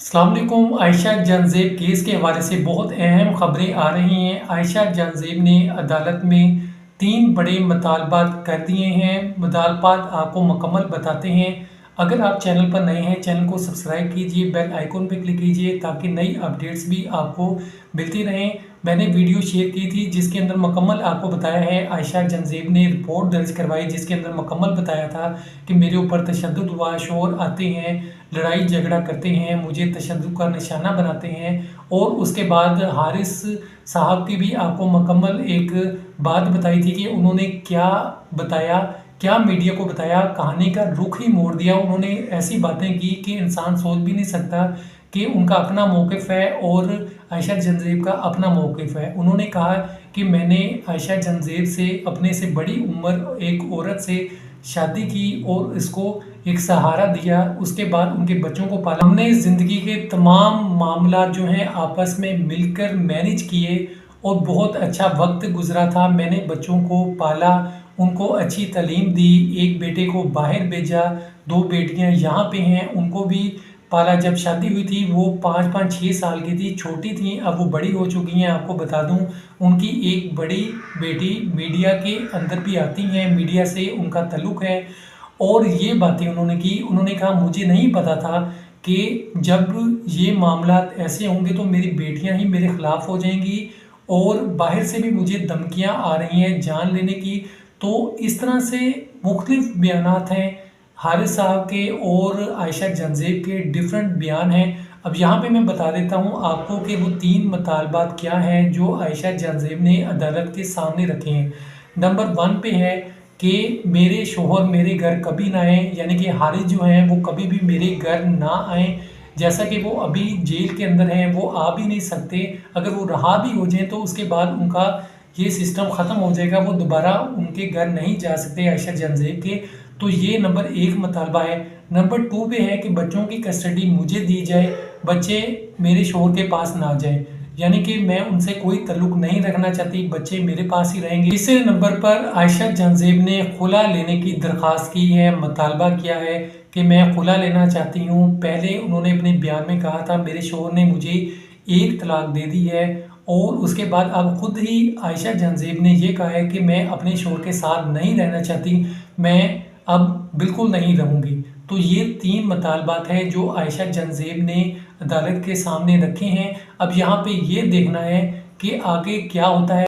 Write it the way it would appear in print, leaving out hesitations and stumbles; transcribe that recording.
अस्सलाम वालेकुम। आयशा जंजेब केस के हवाले से बहुत अहम खबरें आ रही हैं। आयशा जंजेब ने अदालत में 3 बड़े मुतालबात कर दिए हैं। मुतालबात आपको मुकम्मल बताते हैं। अगर आप चैनल पर नए हैं, चैनल को सब्सक्राइब कीजिए, बेल आइकन पर क्लिक कीजिए ताकि नई अपडेट्स भी आपको मिलती रहें। मैंने वीडियो शेयर की थी जिसके अंदर मुकम्मल आपको बताया है। आयशा जंजेब ने रिपोर्ट दर्ज करवाई जिसके अंदर मुकम्मल बताया था कि मेरे ऊपर तशद्दुद हुआ, शोर आते हैं, लड़ाई झगड़ा करते हैं, मुझे तशद्दुद का निशाना बनाते हैं। और उसके बाद हारिस साहब की भी आपको मुकम्मल एक बात बताई थी कि उन्होंने क्या बताया, क्या मीडिया को बताया, कहानी का रुख ही मोड़ दिया। उन्होंने ऐसी बातें की कि इंसान सोच भी नहीं सकता कि उनका अपना मौक़िफ़ है और आयशा जंजेब का अपना मौक़िफ़ है। उन्होंने कहा कि मैंने आयशा जंजेब से अपने से बड़ी उम्र एक औरत से शादी की और इसको एक सहारा दिया। उसके बाद उनके बच्चों को पाला। हमने ज़िंदगी के तमाम मामला जो हैं आपस में मिलकर मैनेज किए और बहुत अच्छा वक्त गुजरा था। मैंने बच्चों को पाला, उनको अच्छी तालीम दी, एक बेटे को बाहर भेजा, 2 बेटियां यहाँ पे हैं, उनको भी पाला। जब शादी हुई थी वो 5-5 6 साल की थी, छोटी थी, अब वो बड़ी हो चुकी हैं। आपको बता दूं उनकी एक बड़ी बेटी मीडिया के अंदर भी आती हैं, मीडिया से उनका ताल्लुक़ है। और ये बातें उन्होंने की। उन्होंने कहा मुझे नहीं पता था कि जब ये मामलात ऐसे होंगे तो मेरी बेटियां ही मेरे ख़िलाफ़ हो जाएंगी और बाहर से भी मुझे धमकियां आ रही हैं जान लेने की। तो इस तरह से मुख्तलिफ बयानात हैं हारिस साहब के और आयशा जंजेब के, डिफरेंट बयान हैं। अब यहाँ पे मैं बता देता हूँ आपको कि वो 3 मुतालबात क्या हैं जो आयशा जंजेब ने अदालत के सामने रखे हैं। नंबर 1 पे है कि मेरे शोहर मेरे घर कभी ना आए, यानी कि हारिस जो हैं वो कभी भी मेरे घर ना आएँ। जैसा कि वो अभी जेल के अंदर हैं, वो आ भी नहीं सकते। अगर वो रहा भी हो जाएँ तो उसके बाद उनका ये सिस्टम ख़त्म हो जाएगा, वो दोबारा उनके घर नहीं जा सकते आयशा जंजेब के। तो ये नंबर 1 मुतालबा है। नंबर 2 पे है कि बच्चों की कस्टडी मुझे दी जाए, बच्चे मेरे शोहर के पास ना जाएँ, यानी कि मैं उनसे कोई ताल्लुक़ नहीं रखना चाहती, बच्चे मेरे पास ही रहेंगे। तीसरे नंबर पर आयशा जंजेब ने खुला लेने की दरख्वास्त की है, मुतालबा किया है कि मैं खुला लेना चाहती हूँ। पहले उन्होंने अपने बयान में कहा था मेरे शोहर ने मुझे 1 तलाक दे दी है और उसके बाद अब खुद ही आयशा जंजेब ने ये कहा है कि मैं अपने शोहर के साथ नहीं रहना चाहती, मैं अब बिल्कुल नहीं रहूँगी। तो ये 3 मुतालबात हैं जो आयशा जंजेब ने अदालत के सामने रखे हैं। अब यहाँ पे ये देखना है कि आगे क्या होता है।